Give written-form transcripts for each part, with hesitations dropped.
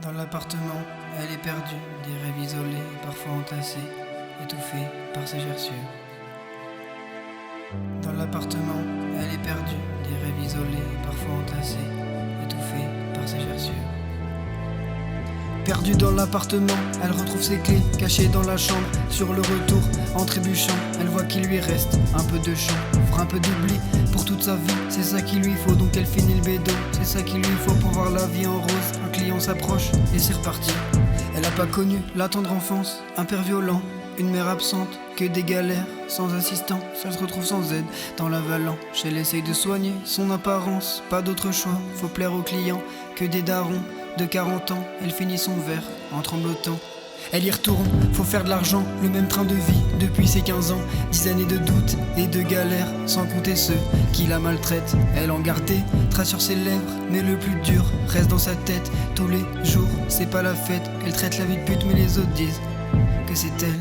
Dans l'appartement, elle est perdue, des rêves isolés, parfois entassés, étouffés par ses gerçures. Dans l'appartement, elle est perdue, des rêves isolés, parfois entassés, étouffés par ses gerçures. Perdue dans l'appartement, elle retrouve ses clés, cachées dans la chambre. Sur le retour, en trébuchant, elle voit qu'il lui reste un peu de chant, fera un peu d'oubli pour toute sa vie. C'est ça qu'il lui faut, donc elle finit le bédo. C'est ça qu'il lui faut pour voir la vie en rose. Un client s'approche et c'est reparti. Elle a pas connu la tendre enfance, un père violent, une mère absente, que des galères, sans assistant, elle se retrouve sans aide dans l'avalanche. Elle essaye de soigner son apparence, pas d'autre choix, faut plaire aux clients, que des darons de 40 ans. Elle finit son verre en tremblotant. Elle y retourne, faut faire de l'argent, le même train de vie depuis ses 15 ans. 10 années de doutes et de galères, sans compter ceux qui la maltraitent. Elle en garde des traces sur ses lèvres, mais le plus dur reste dans sa tête. Tous les jours, c'est pas la fête, elle traite la vie de pute, mais les autres disent que c'est elle.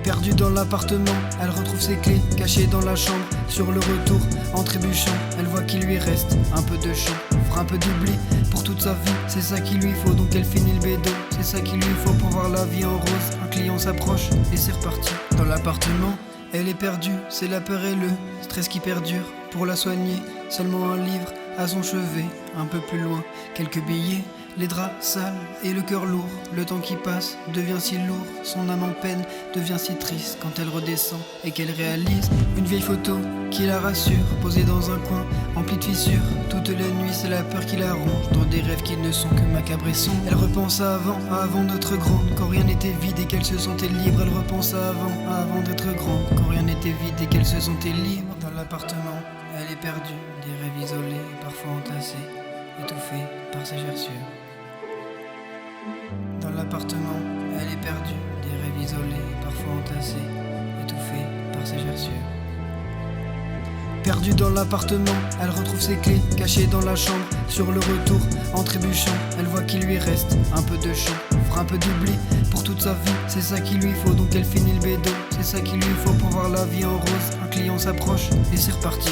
Perdue dans l'appartement, elle retrouve ses clés, cachées dans la chambre. Sur le retour, en trébuchant, elle voit qu'il lui reste un peu de chant, fera un peu d'oubli pour toute sa vie. C'est ça qu'il lui faut, donc elle finit le bédo. C'est ça qu'il lui faut pour voir la vie en rose. Un client s'approche et c'est reparti. Dans l'appartement, elle est perdue, c'est la peur et le stress qui perdure. Pour la soigner, seulement un livre à son chevet. Un peu plus loin, quelques billets, les draps sales et le cœur lourd. Le temps qui passe devient si lourd, son âme en peine devient si triste quand elle redescend et qu'elle réalise une vieille photo qui la rassure, posée dans un coin empli de fissures. Toute la nuit c'est la peur qui la ronge, dans des rêves qui ne sont que macabres et sombres. Elle repense à avant d'être grande, quand rien n'était vide et qu'elle se sentait libre. Elle repense à avant d'être grande, quand rien n'était vide et qu'elle se sentait libre. Dans l'appartement, elle est perdue, des rêves isolés, parfois entassés, étouffés par ses gerçures. Dans l'appartement, elle est perdue, des rêves isolés, parfois entassés, étouffés par ses gerçures. Perdue dans l'appartement, elle retrouve ses clés, cachées dans la chambre. Sur le retour, en trébuchant, elle voit qu'il lui reste un peu de chant, fera un peu d'oubli pour toute sa vie. C'est ça qu'il lui faut, donc elle finit le bédo. C'est ça qu'il lui faut pour voir la vie en rose. Un client s'approche et c'est reparti.